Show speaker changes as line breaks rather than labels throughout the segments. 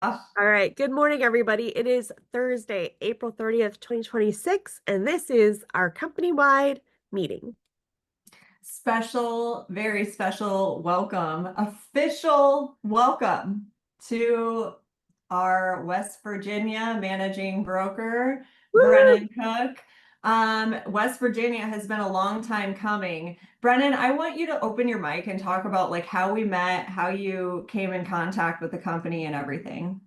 All right. Good morning, everybody. It is Thursday, April 30th, 2026, and this is our company-wide meeting.
Special, very special welcome, official welcome to our West Virginia managing broker,
Woo!
Brennan Cook. West Virginia has been a long time coming. Brennan, I want you to open your mic and talk about like how we met, how you came in contact with the company and everything.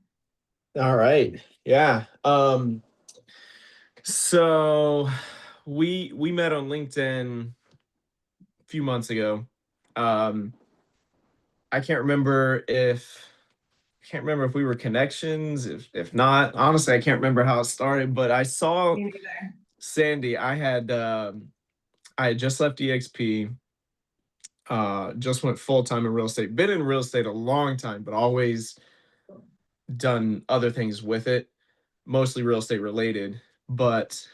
All right. Yeah. So we met on LinkedIn a few months ago. Um, I can't remember if we were connections, if not. Honestly, I can't remember how it started, but I saw
Me neither.
Sandy. I had just left EXP, just went full time in real estate. Been in real estate a long time, but always done other things with it, mostly real estate related. But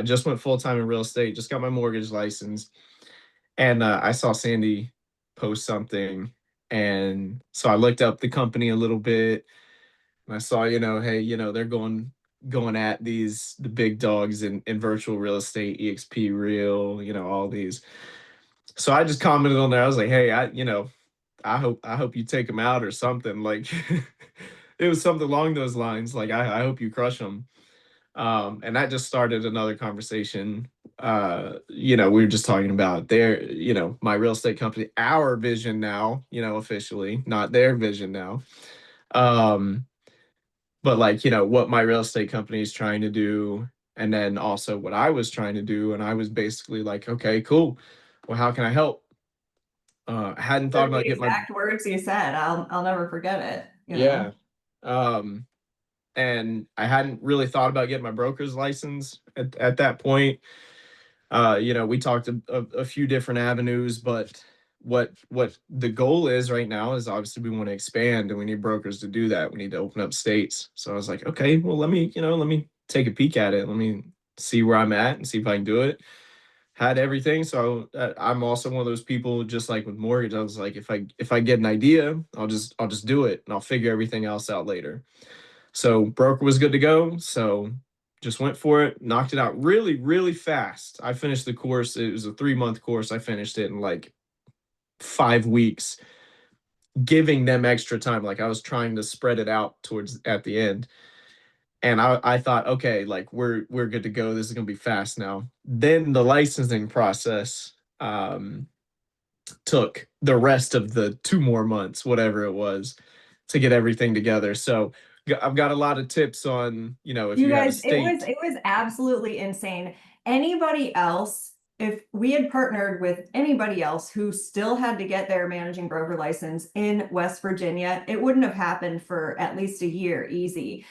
just went full time in real estate. Just got my mortgage license, and I saw Sandy post something, and so I looked up the company a little bit, and I saw, hey, they're going at the big dogs in virtual real estate, EXP Real, all these. So I just commented on there. I was like, hey, I hope you take them out or something. Like it was something along those lines. Like I hope you crush them. And that just started another conversation. We were just talking about my real estate company, our vision now, officially, not their vision now. Um, but like, what my real estate company is trying to do, and then also what I was trying to do. And I was basically like, okay, cool. Well, how can I help? I hadn't thought
The
about getting my
exact words you said, I'll never forget it, you know.
yeah. Um, and I hadn't really thought about getting my broker's license at that point. We talked a few different avenues, but what the goal is right now is obviously we want to expand, and we need brokers to do that. We need to open up states. So I was like, okay, well, let me take a peek at it. Let me see where I'm at and see if I can do it. Had everything. So I'm also one of those people, just like with mortgage. I was like, if I get an idea, I'll just do it, and I'll figure everything else out later. So broker was good to go. So just went for it, knocked it out really, really fast. I finished the course. It was a 3 month course. I finished it in like 5 weeks, giving them extra time. Like I was trying to spread it out towards at the end. And I thought, okay, like we're good to go. This is gonna be fast now. Then the licensing process took the rest of the 2 more months, whatever it was, to get everything together. So I've got a lot of tips on, if
You
you have a
guys, it was
state.
it was absolutely insane. Anybody else, if we had partnered with anybody else who still had to get their managing broker license in West Virginia, it wouldn't have happened for at least a year easy.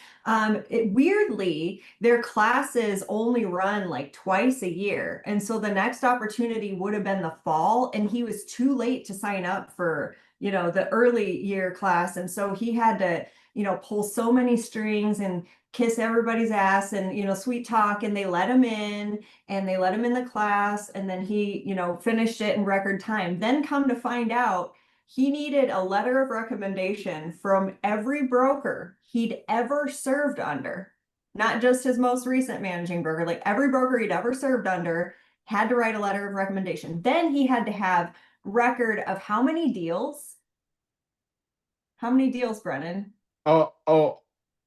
Weirdly, their classes only run like twice a year. And so the next opportunity would have been the fall, and he was too late to sign up for, the early year class. And so he had to, pull so many strings and kiss everybody's ass and sweet talk, and they let him in, and they let him in the class, and then he finished it in record time. Then come to find out, he needed a letter of recommendation from every broker he'd ever served under, not just his most recent managing broker, like every broker he'd ever served under had to write a letter of recommendation. Then he had to have record of how many deals, Brennan?
Oh, oh,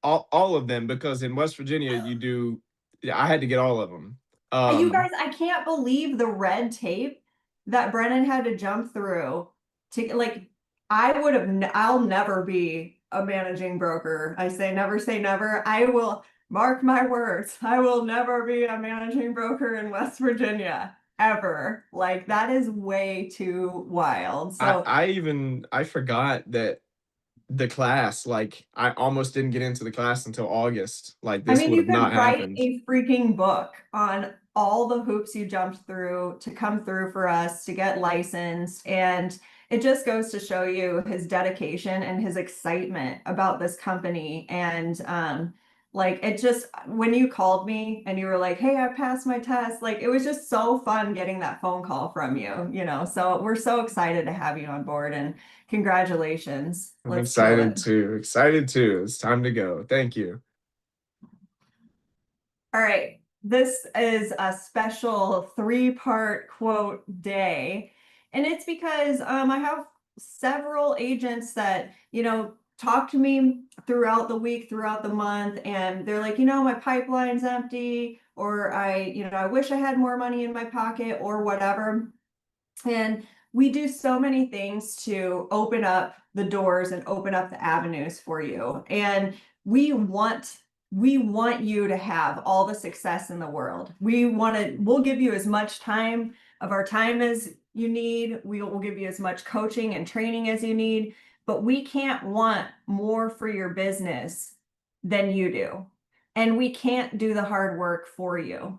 all of them, because in West Virginia you do. Yeah, I had to get all of them.
You
Um,
guys, I can't believe the red tape that Brennan had to jump through to like, I'll never be a managing broker. I say never. I will mark my words. I will never be a managing broker in West Virginia ever. Like that is way too wild.
I
So
I even I forgot that the class. Like I almost didn't get into the class until August. Like
I
this
mean,
would
you
have not
could write
happened.
a freaking book on all the hoops you jumped through to come through for us to get licensed. And it just goes to show you his dedication and his excitement about this company. And Like it just, when you called me and you were like, hey, I passed my test, like it was just so fun getting that phone call from you, you know. So we're so excited to have you on board and congratulations.
I'm
Let's kill
excited
it.
too. Excited too. It's time to go. Thank you.
All right. This is a special three-part quote day. And it's because I have several agents that, you know, talk to me throughout the week, throughout the month, and they're like, you know, my pipeline's empty, or I wish I had more money in my pocket, or whatever. And we do so many things to open up the doors and open up the avenues for you. And we want we want you to have all the success in the world. We'll give you as much time of our time as you need. We will give you as much coaching and training as you need, but we can't want more for your business than you do. And we can't do the hard work for you.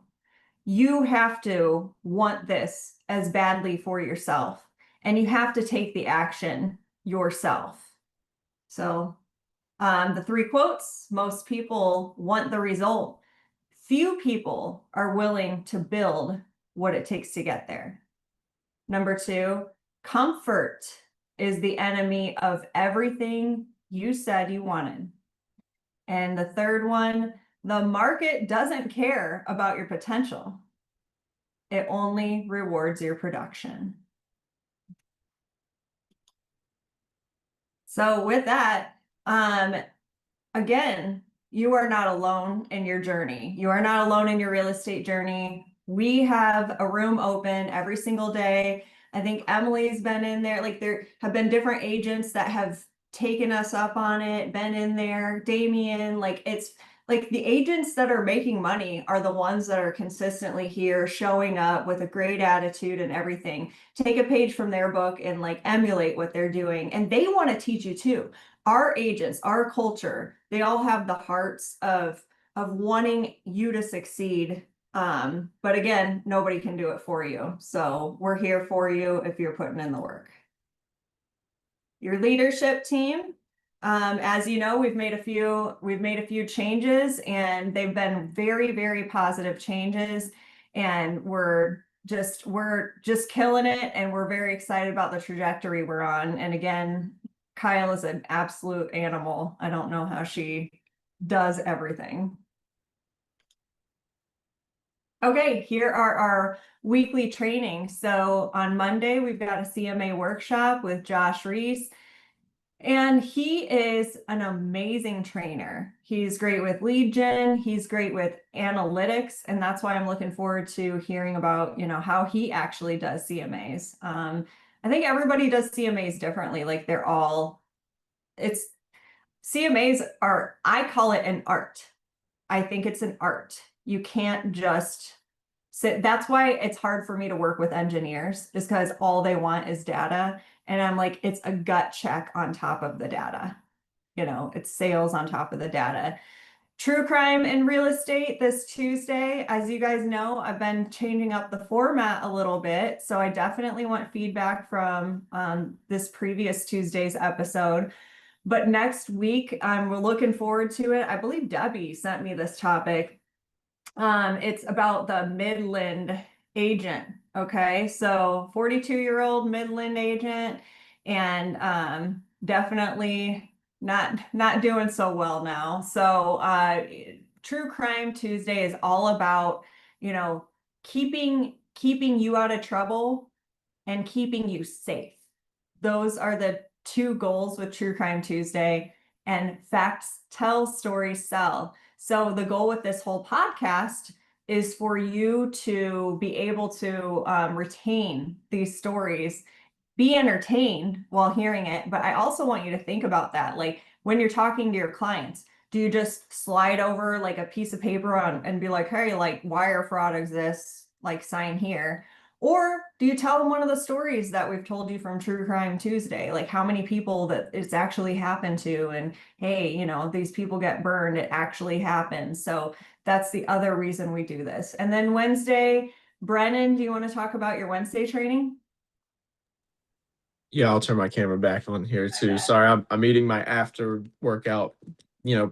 You have to want this as badly for yourself, and you have to take the action yourself. So, the three quotes: most people want the result. Few people are willing to build what it takes to get there. Number two, comfort is the enemy of everything you said you wanted. And the third one, the market doesn't care about your potential. It only rewards your production. So with that, again, you are not alone in your journey. You are not alone in your real estate journey. We have a room open every single day. I think Emily's been in there. Like there have been different agents that have taken us up on it, been in there. Damien, like it's like the agents that are making money are the ones that are consistently here, showing up with a great attitude and everything. Take a page from their book and like emulate what they're doing. And they want to teach you too. Our agents, our culture, they all have the hearts of wanting you to succeed. But again, nobody can do it for you. So we're here for you if you're putting in the work. Your leadership team, as you know, we've made a few changes, and they've been very, very positive changes, and we're just killing it, and we're very excited about the trajectory we're on. And again, Kyle is an absolute animal. I don't know how she does everything. Okay, here are our weekly trainings. So on Monday, we've got a CMA workshop with Josh Reese. And he is an amazing trainer. He's great with lead gen. He's great with analytics. And that's why I'm looking forward to hearing about, you know, how he actually does CMAs. I think everybody does CMAs differently. Like CMAs are, I call it an art. I think it's an art. You can't just sit. That's why it's hard for me to work with engineers, is because all they want is data. And I'm like, it's a gut check on top of the data. You know, it's sales on top of the data. True crime and real estate this Tuesday. As you guys know, I've been changing up the format a little bit. So I definitely want feedback from this previous Tuesday's episode. But next week, we're looking forward to it. I believe Debbie sent me this topic. It's about the Midland agent. Okay, so 42-year-old Midland agent, and definitely not doing so well now. So True Crime Tuesday is all about, you know, keeping you out of trouble and keeping you safe. Those are the two goals with True Crime Tuesday. And facts tell, stories sell. So the goal with this whole podcast is for you to be able to retain these stories, be entertained while hearing it. But I also want you to think about that. Like when you're talking to your clients, do you just slide over like a piece of paper and be like, hey, like wire fraud exists, like sign here? Or do you tell them one of the stories that we've told you from True Crime Tuesday? Like how many people that it's actually happened to, and hey, you know, these people get burned, it actually happens. So that's the other reason we do this. And then Wednesday, Brennan, do you want to talk about your Wednesday training?
Yeah, I'll turn my camera back on here too. Sorry, I'm eating my after workout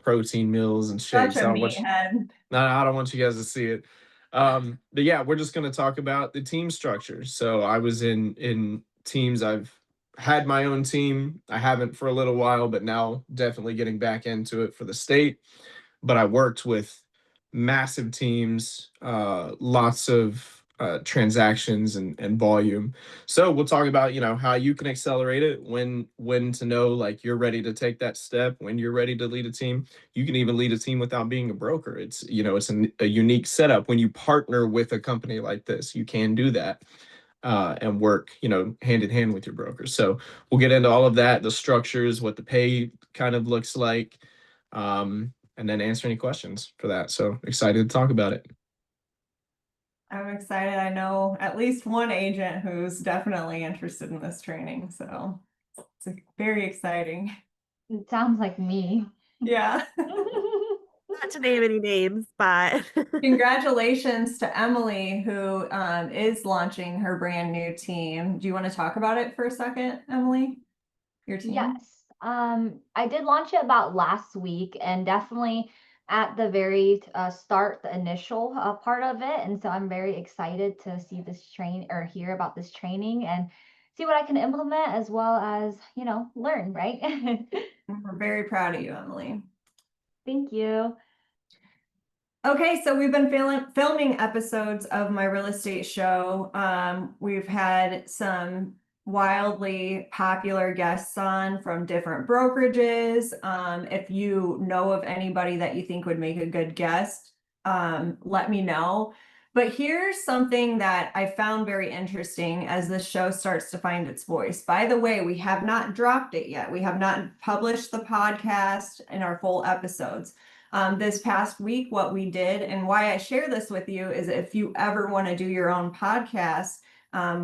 protein meals and
Such
shakes.
a
I don't want
meathead.
no, I don't want you guys to see it. But yeah, we're just going to talk about the team structure. So I was in teams. I've had my own team. I haven't for a little while, but now definitely getting back into it for the state. But I worked with massive teams, lots of transactions and volume. So we'll talk about how you can accelerate it, when to know like you're ready to take that step, when you're ready to lead a team. You can even lead a team without being a broker. It's a unique setup when you partner with a company like this. You can do that. And work, hand in hand with your brokers. So we'll get into all of that, the structures, what the pay kind of looks like, and then answer any questions for that. So excited to talk about it.
I'm excited. I know at least one agent who's definitely interested in this training, so it's very exciting.
It sounds like me.
Yeah.
Not to name any names, but
Congratulations to Emily, who is launching her brand new team. Do you want to talk about it for a second, Emily? Your team?
Yes. I did launch it about last week, and definitely at the very start, the initial part of it. And so I'm very excited to see this hear about this training and see what I can implement, as well as, learn, right?
We're very proud of you, Emily.
Thank you.
Okay, so we've been filming episodes of my real estate show. We've had some wildly popular guests on from different brokerages. If you know of anybody that you think would make a good guest, let me know. But here's something that I found very interesting as this show starts to find its voice. By the way, we have not dropped it yet. We have not published the podcast in our full episodes. This past week, what we did, and why I share this with you, is if you ever want to do your own podcast,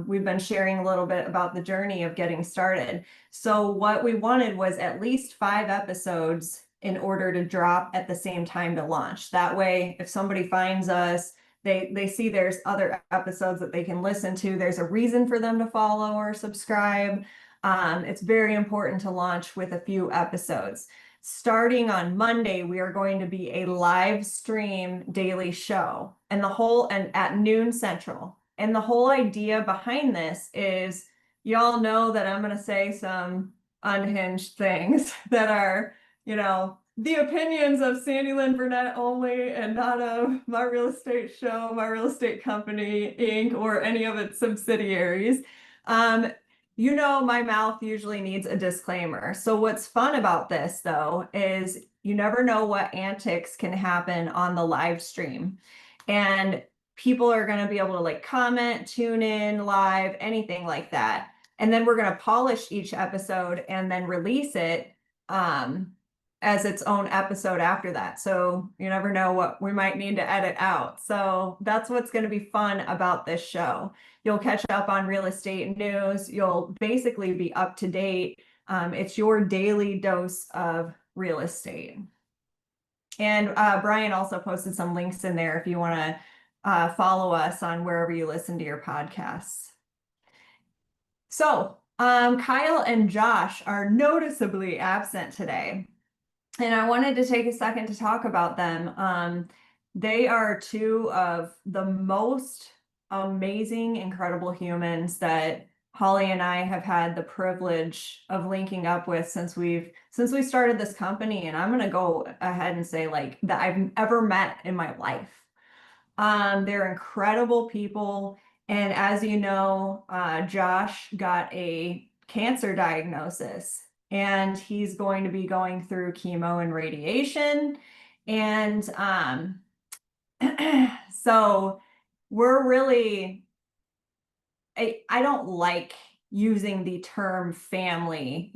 we've been sharing a little bit about the journey of getting started. So what we wanted was at least 5 episodes in order to drop at the same time to launch. That way, if somebody finds us, they see there's other episodes that they can listen to. There's a reason for them to follow or subscribe. It's very important to launch with a few episodes. Starting on Monday, we are going to be a live stream daily show, and at noon Central. And the whole idea behind this is, y'all know that I'm going to say some unhinged things that are, the opinions of Sandy Lynn Burnett only, and not of My Real Estate Show, My Real Estate Company, Inc., or any of its subsidiaries. My mouth usually needs a disclaimer. So what's fun about this, though, is you never know what antics can happen on the live stream. And people are going to be able to comment, tune in live, anything like that. And then we're going to polish each episode and then release it as its own episode after that. So you never know what we might need to edit out. So that's what's going to be fun about this show. You'll catch up on real estate news. You'll basically be up to date. It's your daily dose of real estate. And Brian also posted some links in there if you want to follow us on wherever you listen to your podcasts. So Kyle and Josh are noticeably absent today. And I wanted to take a second to talk about them. They are 2 of the most amazing, incredible humans that Holly and I have had the privilege of linking up with since we started this company. And I'm going to go ahead and say that I've ever met in my life. They're incredible people. And as you know, Josh got a cancer diagnosis, and he's going to be going through chemo and radiation. And so we're really, I don't like using the term family,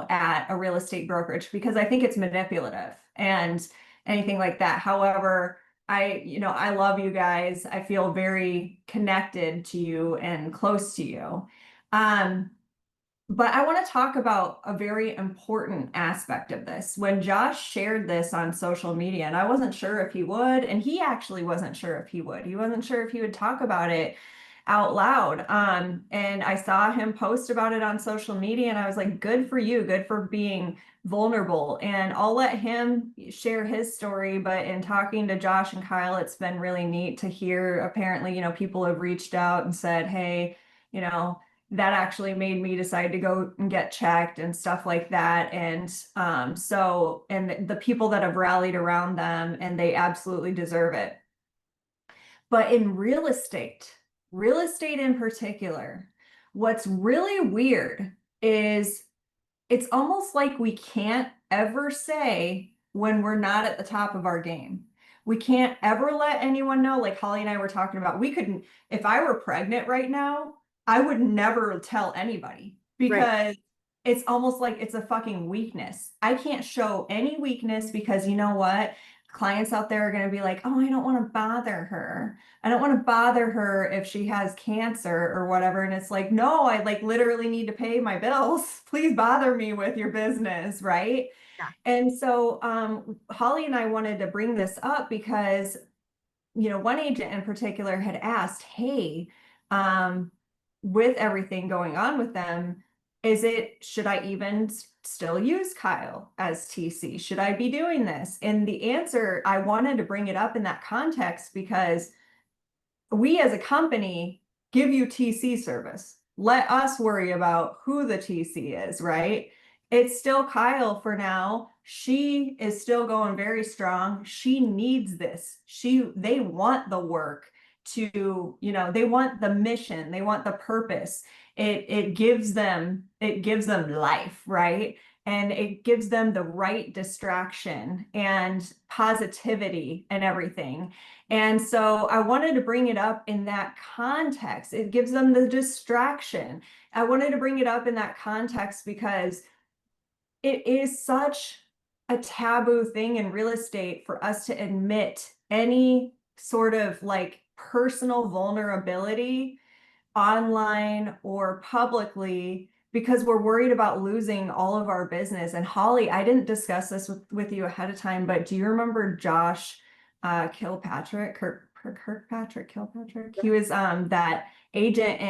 at a real estate brokerage, because I think it's manipulative and anything like that. However, I love you guys. I feel very connected to you and close to you. But I want to talk about a very important aspect of this. When Josh shared this on social media, and I wasn't sure if he would, and he actually wasn't sure if he would. He wasn't sure if he would talk about it. out loud. And I saw him post about it on social media, and I was like, good for you, good for being vulnerable. And I'll let him share his story. But in talking to Josh and Kyle, it's been really neat to hear. Apparently, you know, people have reached out and said, hey, you know, that actually made me decide to go and get checked and stuff like that. And so, and the people that have rallied around them, and they absolutely deserve it. But in real estate in particular, what's really weird is it's almost like we can't ever say when we're not at the top of our game. We can't ever let anyone know, like Holly and I were talking about, we couldn't, if I were pregnant right now, I would never tell anybody because it's almost like it's a fucking weakness. I can't show any weakness because you know what? Clients out there are going to be like, oh, I don't want to bother her. I don't want to bother her if she has cancer or whatever. And it's like, no, I like literally need to pay my bills. Please bother me with your business, right?
Yeah.
And so Holly and I wanted to bring this up because, you know, one agent in particular had asked, hey, with everything going on with them, should I even still use Kyle as TC? Should I be doing this? And the answer, I wanted to bring it up in that context because we as a company give you TC service. Let us worry about who the TC is, right? It's still Kyle for now. She is still going very strong. She needs this. They want the work to, you know, they want the mission, they want the purpose. It gives them life, right? And it gives them the right distraction and positivity and everything. And so I wanted to bring it up in that context. It gives them the distraction. I wanted to bring it up in that context because it is such a taboo thing in real estate for us to admit any sort of like personal vulnerability online or publicly because we're worried about losing all of our business. And Holly, I didn't discuss this with you ahead of time, but do you remember Josh Kirkpatrick? He was that agent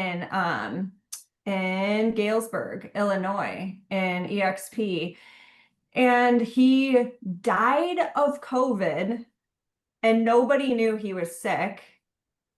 in Galesburg, Illinois, in EXP. And he died of COVID, and nobody knew he was sick.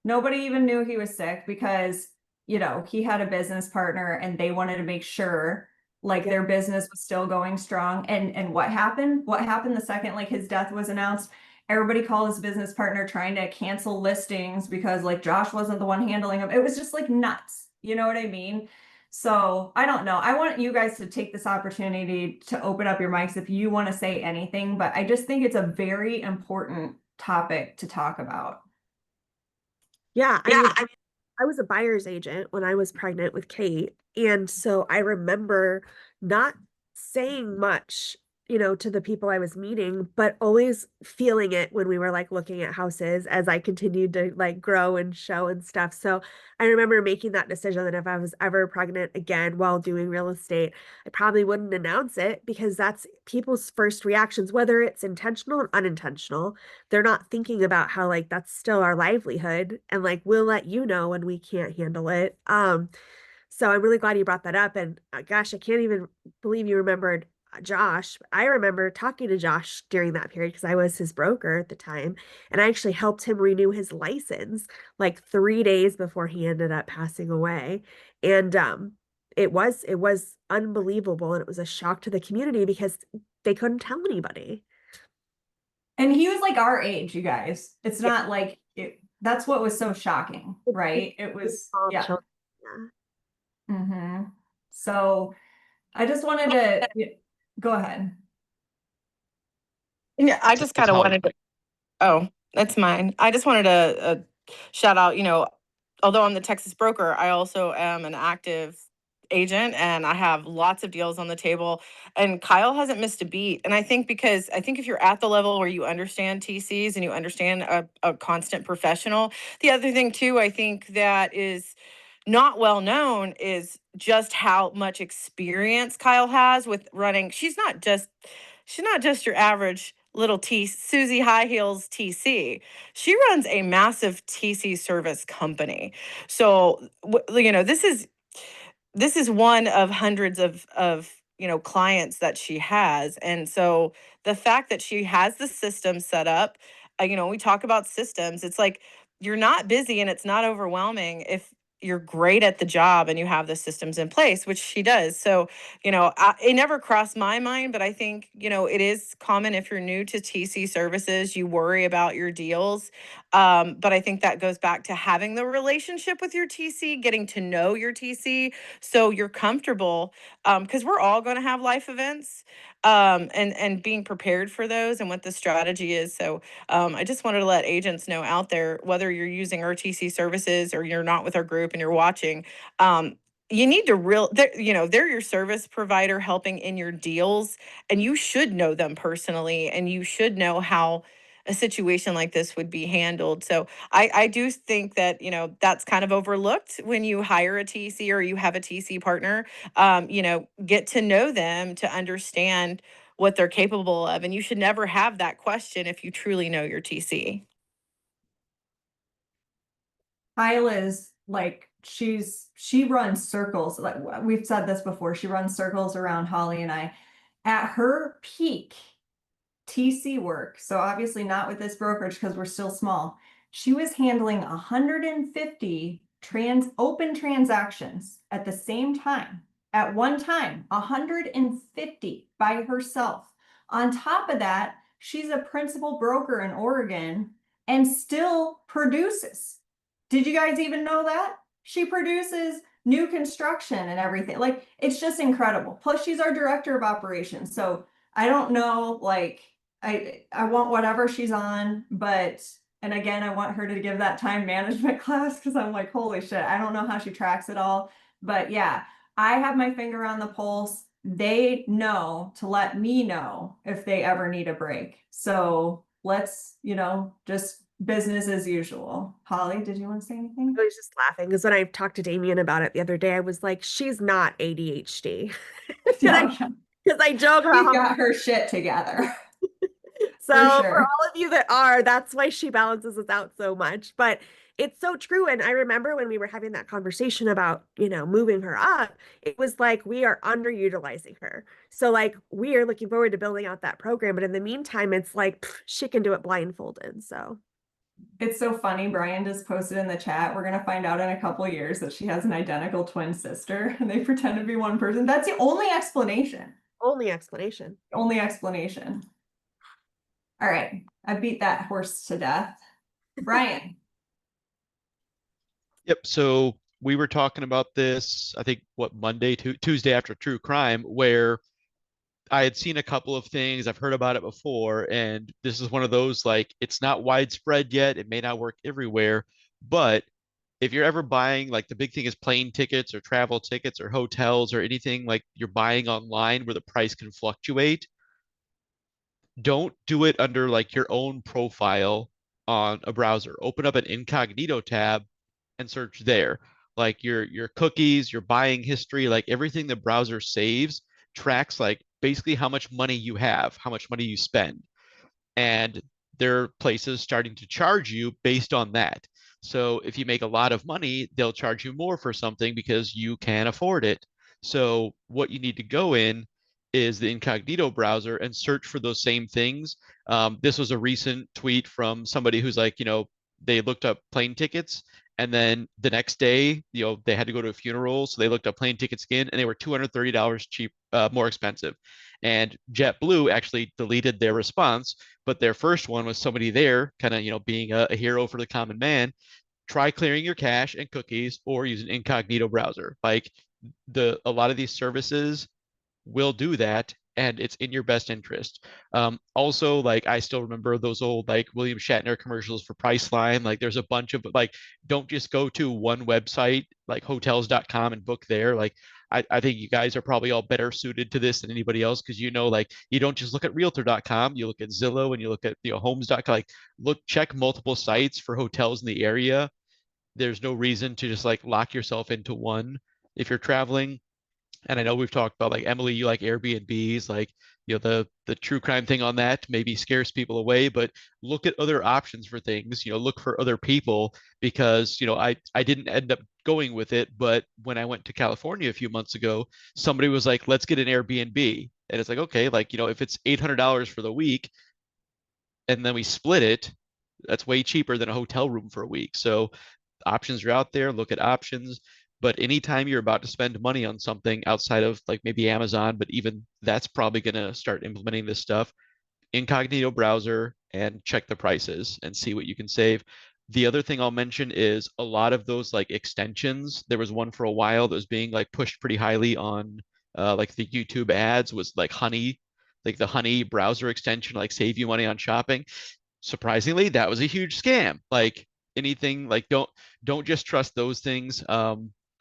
Nobody even knew he was sick because, you know, he had a business partner and they wanted to make sure like their business was still going strong. And what happened? What happened the second like his death was announced? Everybody called his business partner trying to cancel listings because like Josh wasn't the one handling them. It was just like nuts. You know what I mean? So I don't know. I want you guys to take this opportunity to open up your mics if you want to say anything, but I just think it's a very important topic to talk about.
Yeah, I was a buyer's agent when I was pregnant with Kate. And so I remember not saying much, you know, to the people I was meeting, but always feeling it when we were like looking at houses as I continued to like grow and show and stuff. So I remember making that decision that if I was ever pregnant again while doing real estate, I probably wouldn't announce it because that's people's first reactions, whether it's intentional or unintentional. They're not thinking about how like that's still our livelihood and like we'll let you know when we can't handle it. So I'm really glad you brought that up. And gosh, I can't even believe you remembered Josh. I remember talking to Josh during that period because I was his broker at the time. And I actually helped him renew his license like 3 days before he ended up passing away. And it was unbelievable. And it was a shock to the community because they couldn't tell anybody.
And he was like our age, you guys. It's
Yeah.
not like that's what was so shocking, right? It was,
Small
yeah.
children.
So I just wanted to go ahead.
Yeah, I just kind of wanted to, oh, that's mine. I just wanted to shout out, you know, although I'm the Texas broker, I also am an active agent and I have lots of deals on the table. And Kyle hasn't missed a beat. And I think if you're at the level where you understand TCs and you understand a constant professional, the other thing too, I think that is not well known is just how much experience Kyle has with running. She's not just your average little Susie High Heels TC. She runs a massive TC service company. So, this is one of hundreds of clients that she has. And so the fact that she has the system set up, we talk about systems, it's like you're not busy and it's not overwhelming if you're great at the job and you have the systems in place, which she does. So it never crossed my mind, but I think it is common if you're new to TC services, you worry about your deals. But I think that goes back to having the relationship with your TC, getting to know your TC, so you're comfortable, because we're all going to have life events, and being prepared for those and what the strategy is. So I just wanted to let agents know out there, whether you're using RTC services or you're not with our group and you're watching, you need to they're your service provider helping in your deals, and you should know them personally, and you should know how a situation like this would be handled. So I do think that, that's kind of overlooked when you hire a TC or you have a TC partner. Get to know them to understand what they're capable of. And you should never have that question if you truly know your TC.
Kyle is like, she runs circles. Like we've said this before, she runs circles around Holly and I. At her peak TC work, so obviously not with this brokerage because we're still small, she was handling 150 open transactions at the same time. At one time, 150 by herself. On top of that, she's a principal broker in Oregon and still produces. Did you guys even know that? She produces new construction and everything. Like, it's just incredible. Plus, she's our director of operations. So I don't know, like, I want whatever she's on, but, and again, I want her to give that time management class because I'm like, holy shit, I don't know how she tracks it all. But yeah, I have my finger on the pulse. They know to let me know if they ever need a break. So let's, just business as usual. Holly, did you want to say anything?
I was just laughing because when I talked to Damien about it the other day, I was like, she's not ADHD.
Yeah,
Because I joke about
she's
how
got her shit together.
so
For
for
sure.
all of you that are, that's why she balances us out so much. But it's so true. And I remember when we were having that conversation about, moving her up, it was like we are underutilizing her. So like we are looking forward to building out that program. But in the meantime, it's like she can do it blindfolded. So
It's so funny. Brian just posted in the chat. We're gonna find out in a couple years that she has an identical twin sister and they pretend to be one person. That's the only explanation.
only explanation.
Only explanation. All right. I beat that horse to death. Brian.
Yep. So we were talking about this, I think, Monday, Tuesday after True Crime, where I had seen a couple of things. I've heard about it before, and this is one of those, like, it's not widespread yet. It may not work everywhere, but if you're ever buying, like, the big thing is plane tickets or travel tickets or hotels or anything like you're buying online where the price can fluctuate, don't do it under like your own profile on a browser. Open up an incognito tab and search there. Like your cookies, your buying history, like everything the browser saves tracks like basically how much money you have, how much money you spend. And there are places starting to charge you based on that. So if you make a lot of money, they'll charge you more for something because you can afford it. So what you need to go in is the incognito browser and search for those same things. This was a recent tweet from somebody who's like, they looked up plane tickets and then the next day, they had to go to a funeral. So they looked up plane tickets again and they were $230 cheap, more expensive. And JetBlue actually deleted their response, but their first one was somebody there kind of, being a hero for the common man. Try clearing your cache and cookies or use an incognito browser. Like a lot of these services will do that and it's in your best interest. Also, like I still remember those old like William Shatner commercials for Priceline. Like there's a bunch of like, don't just go to one website like hotels.com and book there. Like I think you guys are probably all better suited to this than anybody else because like you don't just look at realtor.com, you look at Zillow and you look at homes.com. Like check multiple sites for hotels in the area. There's no reason to just like lock yourself into one if you're traveling. And I know we've talked about like Emily, you like Airbnbs, like, the true crime thing on that maybe scares people away, but look at other options for things, look for other people, because I didn't end up going with it, but when I went to California a few months ago, somebody was like, let's get an Airbnb. And it's like, okay, like, if it's $800 for the week and then we split it, that's way cheaper than a hotel room for a week. So options are out there, look at options. But anytime you're about to spend money on something outside of like maybe Amazon, but even that's probably going to start implementing this stuff, incognito browser and check the prices and see what you can save. The other thing I'll mention is a lot of those like extensions. There was one for a while that was being like pushed pretty highly on like the YouTube ads, was like Honey, like the Honey browser extension, like save you money on shopping. Surprisingly, that was a huge scam. Like anything, like don't just trust those things.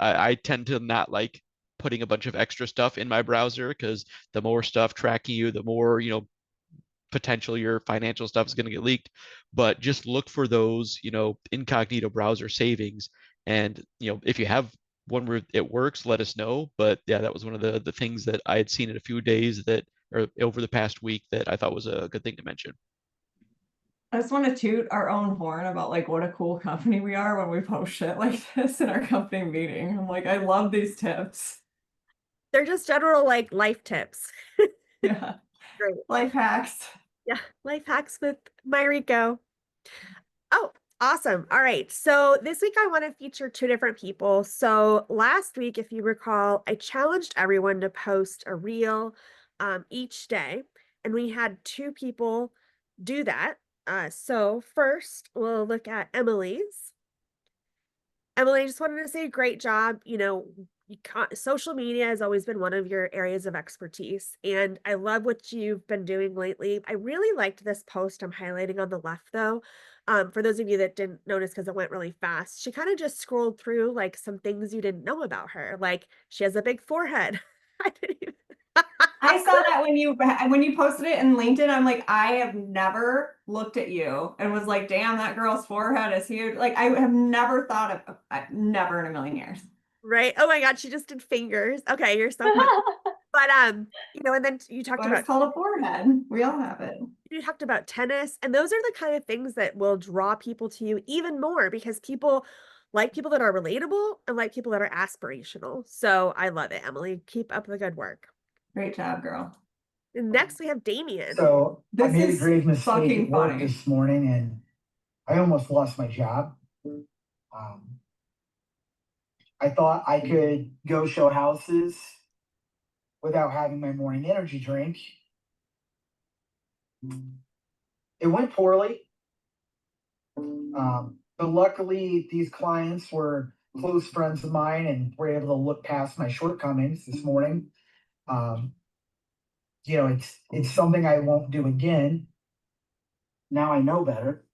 I tend to not like putting a bunch of extra stuff in my browser, because the more stuff tracking you, the more potential your financial stuff is going to get leaked. But just look for those incognito browser savings, and if you have one where it works, let us know. But yeah, that was one of the things that I had seen in a few days, that or over the past week, that I thought was a good thing to mention.
I just want to toot our own horn about like what a cool company we are when we post shit like this in our company meeting. I'm like, I love these tips.
They're just general like life tips.
Yeah.
Great.
Life hacks.
Yeah, life hacks with MyRECo. Oh, awesome. All right. So this week I want to feature two different people. So last week, if you recall, I challenged everyone to post a reel each day, and we had two people do that. So first, we'll look at Emily's. Emily, I just wanted to say great job. Social media has always been one of your areas of expertise, and I love what you've been doing lately. I really liked this post I'm highlighting on the left, though. For those of you that didn't notice because it went really fast, she kind of just scrolled through like some things you didn't know about her. Like she has a big forehead. I didn't even...
I saw that when you posted it in LinkedIn. I'm like, I have never looked at you and was like, damn, that girl's forehead is huge. Like I have never thought of never in a million years.
Right. Oh my God, she just did fingers. Okay, you're so funny. But and then you talked
But
about
it's called a forehead. We all have it.
you talked about tennis, and those are the kind of things that will draw people to you even more, because people like people that are relatable and like people that are aspirational. So I love it, Emily. Keep up the good work.
Great job, girl.
And next we have Damien.
So I
This
made a
is
grave mistake
fucking
at work
funny.
this morning, and I almost lost my job. I thought I could go show houses without having my morning energy drink. It went poorly. But luckily, these clients were close friends of mine and were able to look past my shortcomings this morning. It's something I won't do again. Now I know better.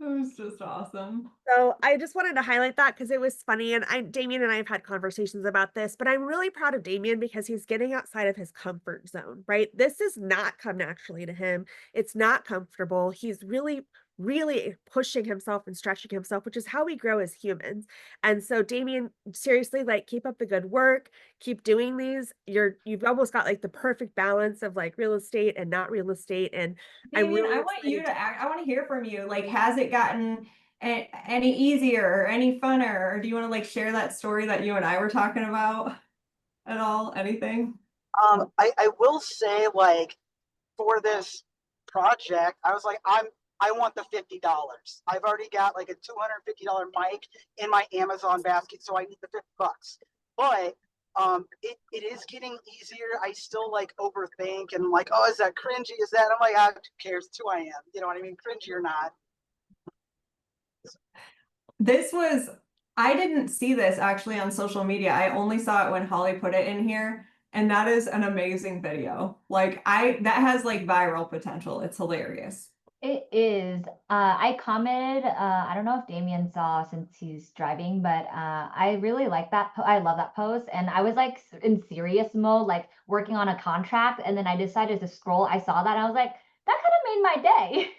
It was just awesome.
So I just wanted to highlight that because it was funny. And Damien and I have had conversations about this, but I'm really proud of Damien because he's getting outside of his comfort zone, right? This does not come naturally to him. It's not comfortable. He's really, really pushing himself and stretching himself, which is how we grow as humans. And so Damien, seriously, like keep up the good work, keep doing these. You've almost got like the perfect balance of like real estate and not real estate. And I'm
Damien,
really
I want you
excited
to act. I want to hear from you. Like, has it gotten any easier or any funner? Or do you want to like share that story that you and I were talking about at all? Anything?
I will say, like, for this project, I was like, I want the $50. I've already got like a $250 mic in my Amazon basket, so I need the $50. But it is getting easier. I still like overthink and like, oh, is that cringy? Is that? I'm like, ah, who cares? It's who I am. You know what I mean? Cringy or not.
I didn't see this actually on social media. I only saw it when Holly put it in here. And that is an amazing video. Like that has like viral potential. It's hilarious.
It is. I commented, I don't know if Damien saw since he's driving, but I really like that. I love that post. And I was like in serious mode, like working on a contract. And then I decided to scroll. I saw that and I was like, that could have made my day.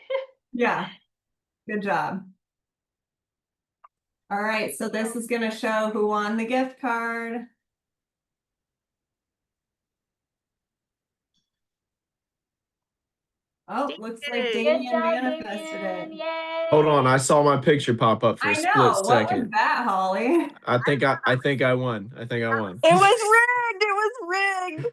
Yeah. Good job. All right, so this is gonna show who won the gift card. Oh, looks like
Dang.
Good
Damien
job,
manifested
Damien.
it.
Yay.
Hold on, I saw my picture pop up for a
I
split
know. What was
second.
that, Holly?
I think I won. I think I won.
It was rigged. It was rigged.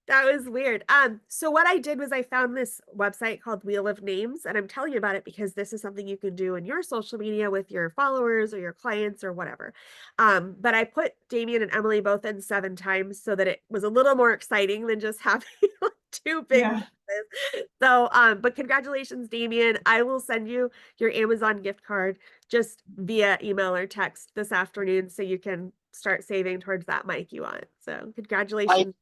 That was weird. So what I did was I found this website called Wheel of Names, and I'm telling you about it because this is something you can do in your social media with your followers or your clients or whatever. But I put Damien and Emily both in 7 times so that it was a little more exciting than just having like 2 big
Yeah.
boxes. So, but congratulations, Damien. I will send you your Amazon gift card just via email or text this afternoon so you can start saving towards that mic you want. So congratulations.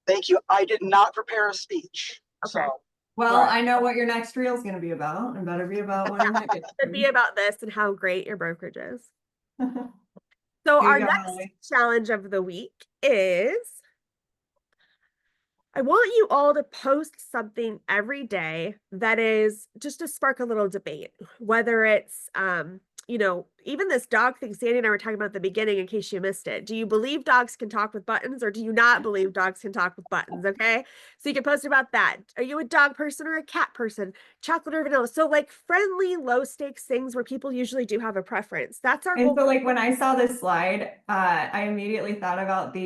Thank you. I did not prepare a speech.
Okay.
So
Well,
all right.
I know what your next reel is gonna be about. It better be about winning that gift
Should be about this and how great your brokerage is.
card.
So
Here
our
you go,
next
Holly.
challenge of the week is I want you all to post something every day that is just to spark a little debate, whether it's you know, even this dog thing Sandy and I were talking about at the beginning in case you missed it. Do you believe dogs can talk with buttons or do you not believe dogs can talk with buttons? Okay. So you can post about that. Are you a dog person or a cat person? Chocolate or vanilla? So like friendly, low stakes things where people usually do have a preference. That's our
And
whole
so like when I saw this slide, I immediately thought about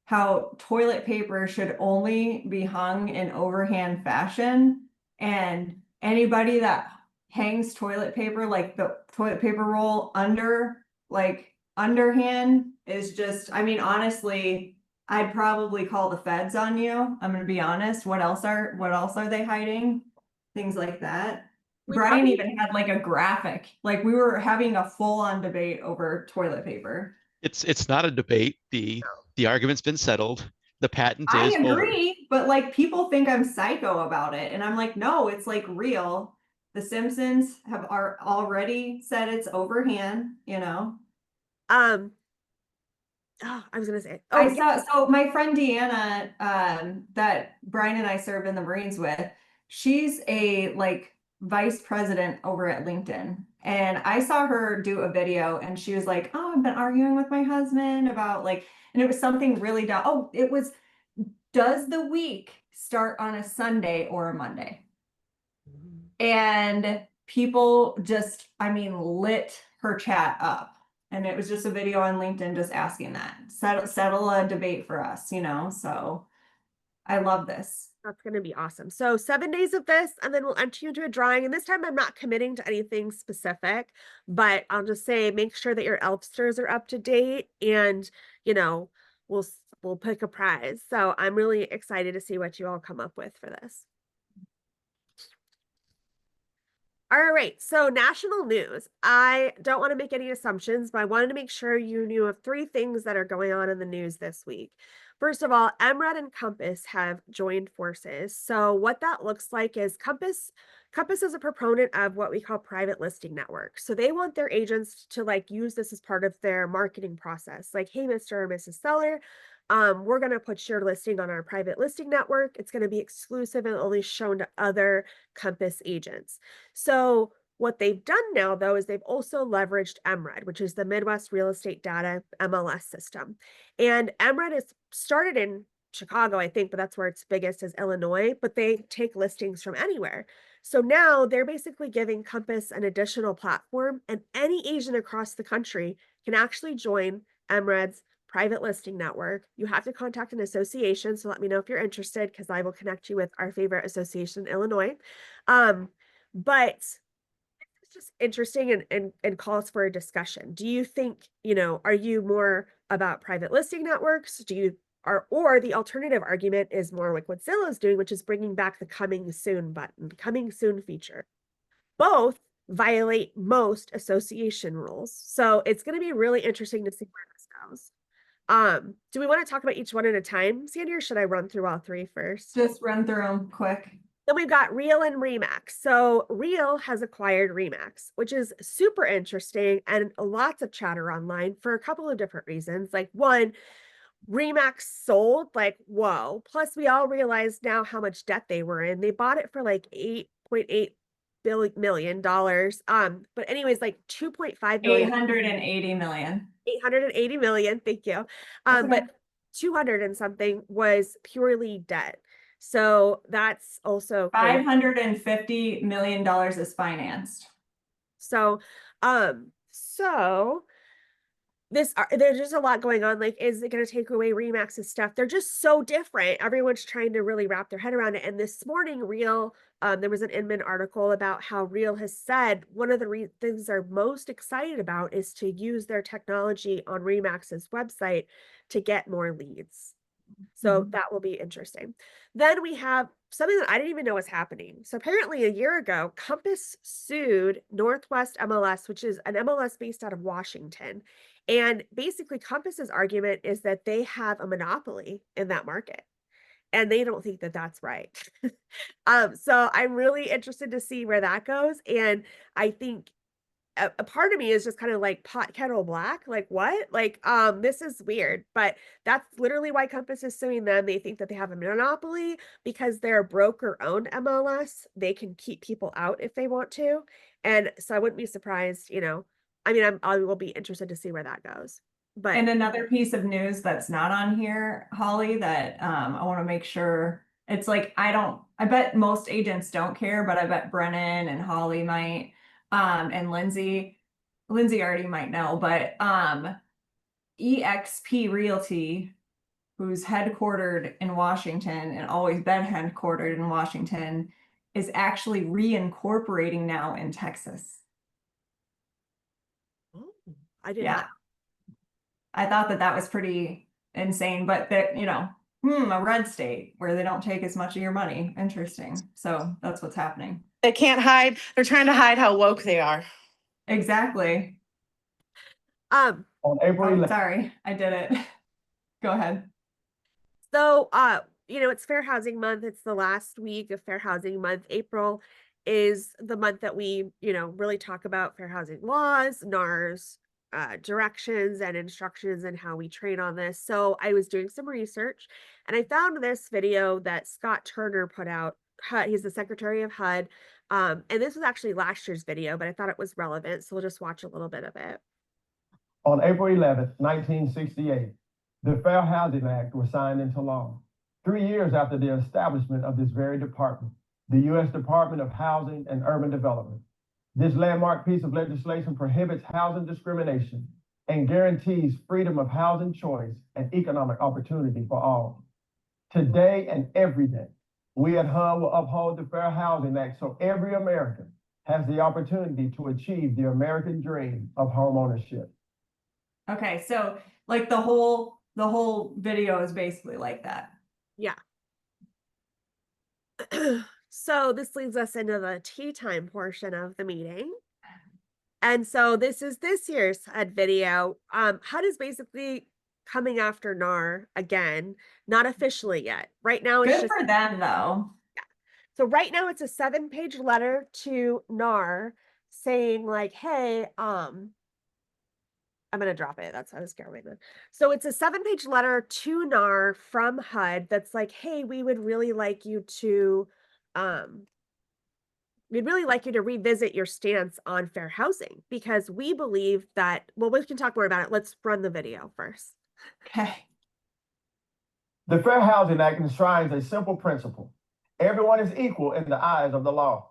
how toilet paper should only be hung in overhand fashion. And anybody that hangs toilet paper, like the toilet paper roll like underhand is just, I mean, honestly, I'd probably call the feds on you. I'm gonna be honest. What else are they hiding? Things like that.
We
Brian
probably-
even had like a graphic, like we were having a full-on debate over toilet paper.
It's not a debate. The argument's been settled. The patent
I
is over.
agree, but like people think I'm psycho about it, and I'm like, no, it's like real. The Simpsons are already said it's overhand, you know.
oh, I was gonna say,
I
oh
saw so my friend Deanna, that Brian and I serve in the Marines with, she's a like vice president over at LinkedIn. And I saw her do a video and she was like, oh, I've been arguing with my husband about like, and it was something really dumb. Oh, it was, does the week start on a Sunday or a Monday? And people just, I mean, lit her chat up. And it was just a video on LinkedIn just asking that. Settle a debate for us, you know? So I love this.
That's going to be awesome. So 7 days of this, and then we'll enter you into a drawing. And this time I'm not committing to anything specific, but I'll just say, make sure that your Elfsters are up to date and, you know, we'll pick a prize. So I'm really excited to see what you all come up with for this. All right, so national news. I don't want to make any assumptions, but I wanted to make sure you knew of 3 things that are going on in the news this week. First of all, MRED and Compass have joined forces. So what that looks like is Compass is a proponent of what we call private listing networks. So they want their agents to like use this as part of their marketing process. Like, hey, Mr. or Mrs. Seller, we're going to put your listing on our private listing network. It's going to be exclusive and only shown to other Compass agents. So what they've done now, though, is they've also leveraged MRED, which is the Midwest Real Estate Data MLS system. And MRED is started in Chicago, I think, but that's where it's biggest is Illinois, but they take listings from anywhere. So now they're basically giving Compass an additional platform, and any agent across the country can actually join MRED's private listing network. You have to contact an association, so let me know if you're interested because I will connect you with our favorite association in Illinois. But it's just interesting and calls for a discussion. Do you think, you know, are you more about private listing networks? Or the alternative argument is more like what Zillow's doing, which is bringing back the coming soon button, coming soon feature. Both violate most association rules. So it's going to be really interesting to see where this goes. Do we want to talk about each one at a time, Sandy, or should I run through all 3 first?
Just run through them quick.
Then we've got Real and Remax. So Real has acquired Remax, which is super interesting and lots of chatter online for a couple of different reasons. Like one, Remax sold, like, whoa. Plus we all realize now how much debt they were in. They bought it for like $8.8 million. But anyways, like 2.5 million,
880 million.
880 million. Thank you.
That's okay.
But 200 and something was purely debt. So that's also crazy.
$550 million is financed.
So, there's just a lot going on. Like, is it going to take away Remax's stuff? They're just so different. Everyone's trying to really wrap their head around it. And this morning, Real, there was an Inman article about how Real has said one of the things they're most excited about is to use their technology on Remax's website to get more leads. So that will be interesting. Then we have something that I didn't even know was happening. So apparently a year ago, Compass sued Northwest MLS, which is an MLS based out of Washington. And basically Compass's argument is that they have a monopoly in that market. And they don't think that that's right. So I'm really interested to see where that goes. And I think a part of me is just kind of like pot kettle black, like what, like this is weird, but that's literally why Compass is suing them. They think that they have a monopoly because they're a broker owned MLS. They can keep people out if they want to, and so I wouldn't be surprised, I mean, I will be interested to see where that goes. But
And another piece of news that's not on here, Holly, that I want to make sure, it's like I bet most agents don't care, but I bet Brennan and Holly might. And Lindsay already might know, but EXP Realty, who's headquartered in Washington and always been headquartered in Washington, is actually reincorporating now in Texas.
I did
Yeah.
not.
I thought that was pretty insane, but that, a red state where they don't take as much of your money. Interesting. So that's what's happening.
They can't hide. They're trying to hide how woke they are.
Exactly.
On April 11th.
Sorry, I did it. Go ahead.
So, it's Fair Housing Month. It's the last week of Fair Housing Month. April is the month that we, really talk about fair housing laws, NAR's directions and instructions and how we train on this. So I was doing some research and I found this video that Scott Turner put out. He's the Secretary of HUD. And this was actually last year's video, but I thought it was relevant. So we'll just watch a little bit of it.
On April 11th, 1968, the Fair Housing Act was signed into law. 3 years after the establishment of this very department, the U.S. Department of Housing and Urban Development. This landmark piece of legislation prohibits housing discrimination and guarantees freedom of housing choice and economic opportunity for all. Today and every day, we at HUD will uphold the Fair Housing Act so every American has the opportunity to achieve the American dream of home ownership.
Okay, so like the whole video is basically like that.
Yeah. So this leads us into the tea time portion of the meeting. And so this is this year's HUD video. HUD is basically coming after NAR again, not officially yet. Right now it's
Good
just
for them though.
Yeah. So right now it's a 7-page letter to NAR saying like, hey, I'm going to drop it. That's how I was scared. So it's a 7-page letter to NAR from HUD that's like, hey, we'd really like you to revisit your stance on fair housing because we believe that, well, we can talk more about it. Let's run the video first.
Okay.
The Fair Housing Act enshrines a simple principle. Everyone is equal in the eyes of the law.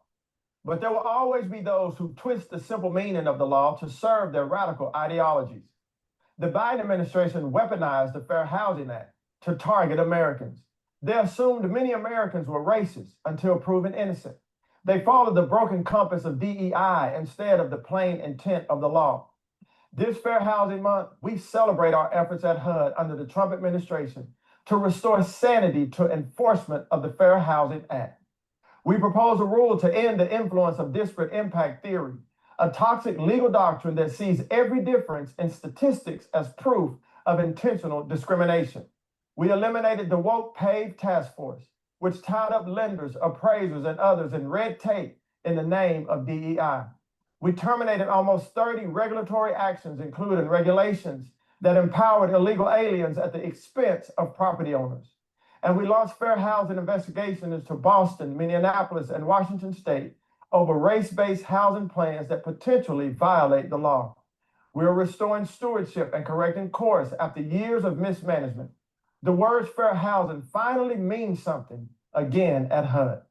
But there will always be those who twist the simple meaning of the law to serve their radical ideologies. The Biden administration weaponized the Fair Housing Act to target Americans. They assumed many Americans were racist until proven innocent. They followed the broken compass of DEI instead of the plain intent of the law. This Fair Housing Month, we celebrate our efforts at HUD under the Trump administration to restore sanity to enforcement of the Fair Housing Act. We propose a rule to end the influence of disparate impact theory, a toxic legal doctrine that sees every difference in statistics as proof of intentional discrimination. We eliminated the woke PAVE task force, which tied up lenders, appraisers, and others in red tape in the name of DEI. We terminated almost 30 regulatory actions, including regulations that empowered illegal aliens at the expense of property owners. And we launched fair housing investigations into Boston, Minneapolis, and Washington State, over race-based housing plans that potentially violate the law. We're restoring stewardship and correcting course after years of mismanagement. The words fair housing finally mean something again at HUD.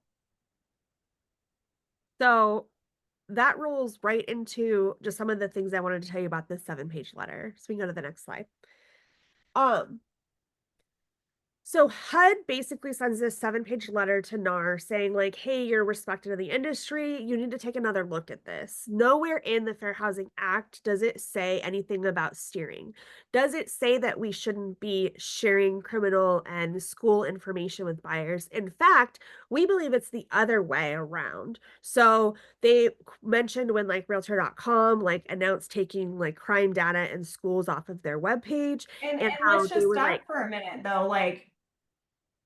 So that rolls right into just some of the things I wanted to tell you about this 7-page letter. So we can go to the next slide. So HUD basically sends this 7-page letter to NAR saying like, hey, you're respected in the industry. You need to take another look at this. Nowhere in the Fair Housing Act does it say anything about steering. Does it say that we shouldn't be sharing criminal and school information with buyers? In fact, we believe it's the other way around. So they mentioned when like realtor.com like announced taking like crime data and schools off of their webpage
And
how
let's
they
just
were
stop
like,
for a minute though. Like,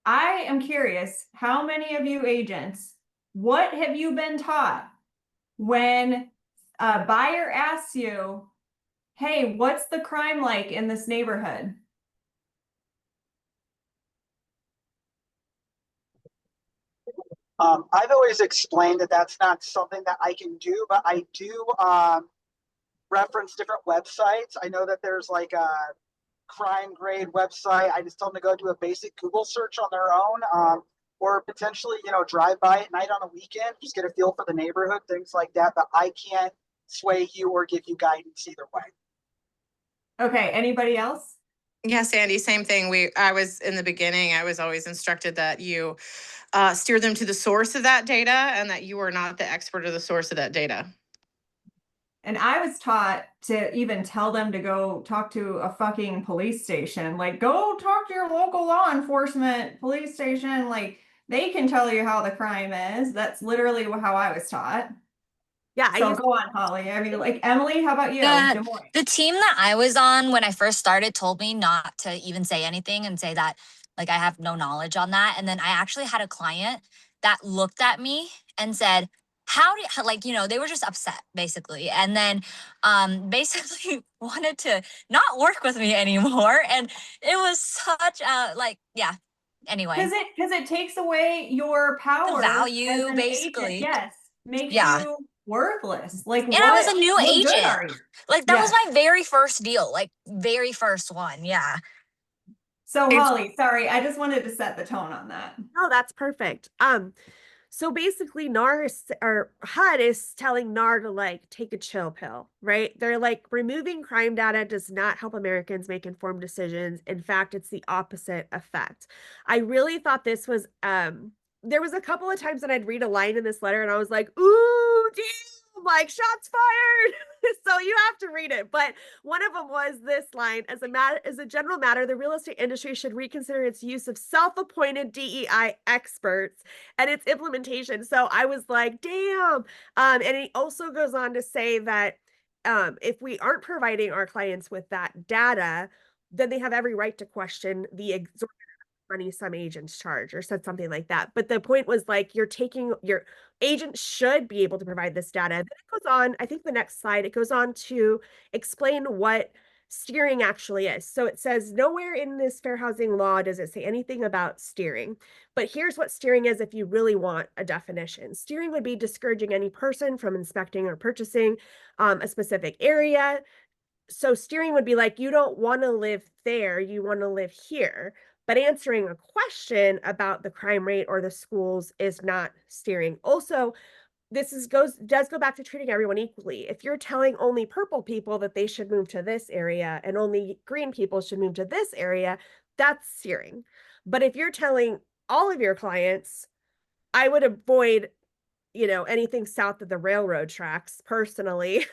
I am curious, how many of you agents, what have you been taught when a buyer asks you, hey, what's the crime like in this neighborhood?
I've always explained that that's not something that I can do, but I do reference different websites. I know that there's like a crime grade website. I just tell them to go do a basic Google search on their own, or potentially, drive by at night on a weekend, just get a feel for the neighborhood, things like that. But I can't sway you or give you guidance either way.
Okay, anybody else?
Yeah, Sandy, same thing. I was in the beginning, I was always instructed that you steer them to the source of that data and that you are not the expert or the source of that data.
And I was taught to even tell them to go talk to a fucking police station. Like, go talk to your local law enforcement police station. Like, they can tell you how the crime is. That's literally how I was taught.
yeah,
So go on, Holly. I mean, like, Emily, how about you?
The team that I was on when I first started told me not to even say anything and say that, like, I have no knowledge on that. And then I actually had a client that looked at me and said, they were just upset basically. And then basically wanted to not work with me anymore. And it was such a, anyway.
Because it takes away your power.
The value,
as an
basically.
Agent. Yes. Makes
Yeah.
you worthless. Like,
and I was a new
what
agent.
good are you?
Like, that was my very first deal, like, very first one. Yeah.
So, Holly, sorry, I just wanted to set the tone on that.
No, that's perfect. So basically HUD is telling NAR to like take a chill pill, right? They're like, removing crime data does not help Americans make informed decisions. In fact, it's the opposite effect. I really thought this was there was a couple of times that I'd read a line in this letter and I was like, ooh, damn, like shots fired. So you have to read it. But one of them was this line: as a general matter, the real estate industry should reconsider its use of self-appointed DEI experts and its implementation. So I was like, damn. And it also goes on to say that if we aren't providing our clients with that data, then they have every right to question the exorbitant money some agents charge, or said something like that. But the point was like, your agent should be able to provide this data. Then it goes on, I think the next slide, it goes on to explain what steering actually is. So it says, nowhere in this fair housing law does it say anything about steering. But here's what steering is if you really want a definition. Steering would be discouraging any person from inspecting or purchasing a specific area. So steering would be like, you don't want to live there, you want to live here. But answering a question about the crime rate or the schools is not steering. Also, this does go back to treating everyone equally. If you're telling only purple people that they should move to this area and only green people should move to this area, that's steering. But if you're telling all of your clients, I would avoid, anything south of the railroad tracks personally.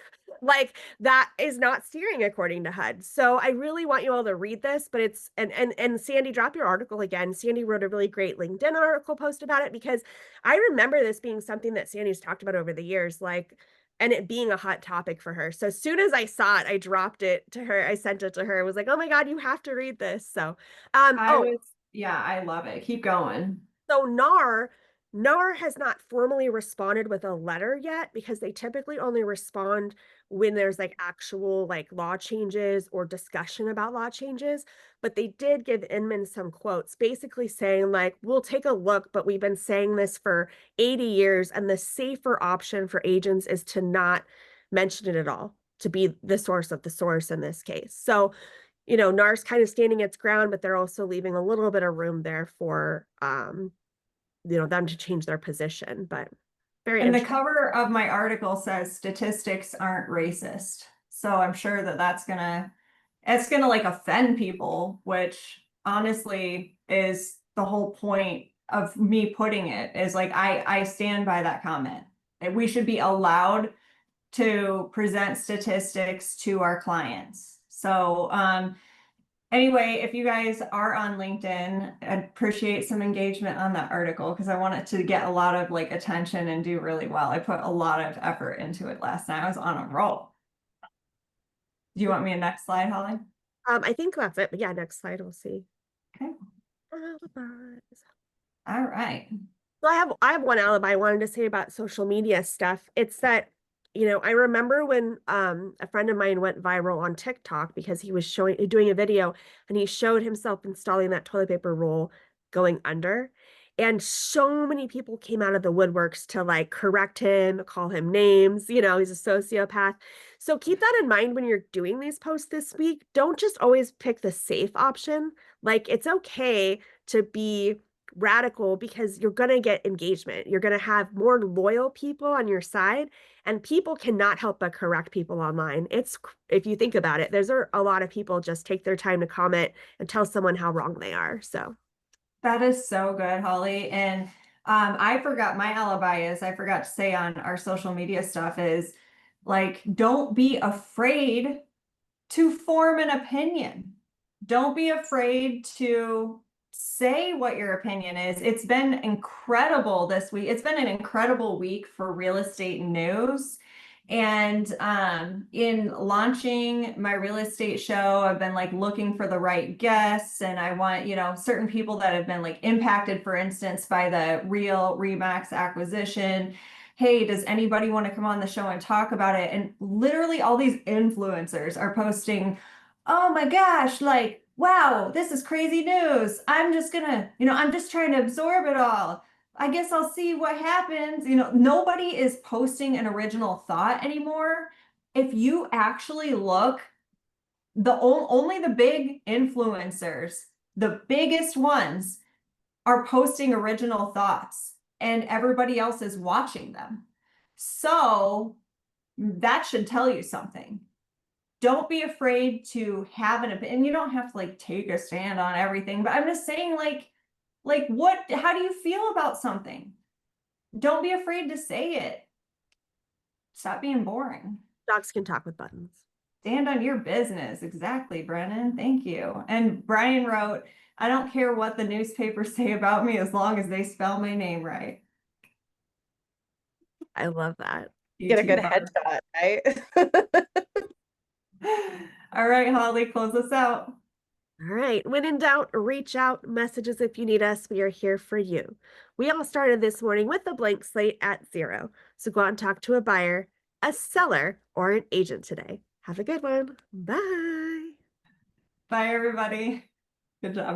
Like, that is not steering according to HUD. So I really want you all to read this, but it's, and Sandy, drop your article again. Sandy wrote a really great LinkedIn article post about it, because I remember this being something that Sandy's talked about over the years, like, and it being a hot topic for her. So as soon as I saw it, I dropped it to her. I sent it to her. I was like, oh my God, you have to read this. So,
I love it. Keep going.
So NAR NAR has not formally responded with a letter yet because they typically only respond when there's like actual like law changes or discussion about law changes. But they did give Inman some quotes basically saying like, we'll take a look, but we've been saying this for 80 years and the safer option for agents is to not mention it at all, to be the source of the source in this case. So, you know, NAR's kind of standing its ground, but they're also leaving a little bit of room there for you know, them to change their position. But very
And the
interesting.
cover of my article says statistics aren't racist. So I'm sure that it's gonna like offend people, which honestly is the whole point of me putting it, is like I stand by that comment. We should be allowed to present statistics to our clients. So anyway, if you guys are on LinkedIn, I'd appreciate some engagement on that article because I want it to get a lot of like attention and do really well. I put a lot of effort into it last night. I was on a roll. Do you want me a next slide, Holly?
I think that's it. But yeah, next slide, we'll see.
Okay.
Alibis.
All right.
So I have one alibi I wanted to say about social media stuff. It's that, you know, I remember when a friend of mine went viral on TikTok because he was doing a video and he showed himself installing that toilet paper roll going under. And so many people came out of the woodworks to like correct him, call him names, you know, he's a sociopath. So keep that in mind when you're doing these posts this week. Don't just always pick the safe option. Like it's okay to be radical because you're going to get engagement. You're going to have more loyal people on your side, and people cannot help but correct people online. It's, if you think about it, there's a lot of people just take their time to comment and tell someone how wrong they are. So
that is so good, Holly. And I forgot my alibi is I forgot to say on our social media stuff is like, don't be afraid to form an opinion. Don't be afraid to say what your opinion is. It's been incredible this week. It's been an incredible week for real estate news. And in launching my real estate show, I've been like looking for the right guests, and I want, you know, certain people that have been like impacted, for instance, by the Real Remax acquisition. Hey, does anybody want to come on the show and talk about it? And literally all these influencers are posting, oh my gosh, like, wow, this is crazy news. I'm just gonna, you know, I'm just trying to absorb it all. I guess I'll see what happens. You know, nobody is posting an original thought anymore. If you actually look, only the big influencers, the biggest ones, are posting original thoughts, and everybody else is watching them. So that should tell you something. Don't be afraid to have an opinion. You don't have to like take a stand on everything, but I'm just saying like what, how do you feel about something? Don't be afraid to say it. Stop being boring.
dogs can talk with buttons.
Stand on your business. Exactly, Brennan. Thank you. And Brian wrote, I don't care what the newspapers say about me as long as they spell my name right.
I love that.
Get a good
YouTuber.
headshot, right?
All right, Holly, close us out.
All right. When in doubt, reach out, messages if you need us. We are here for you. We all started this morning with a blank slate at 0. So go out and talk to a buyer, a seller, or an agent today. Have a good one. Bye.
Bye, everybody. Good job.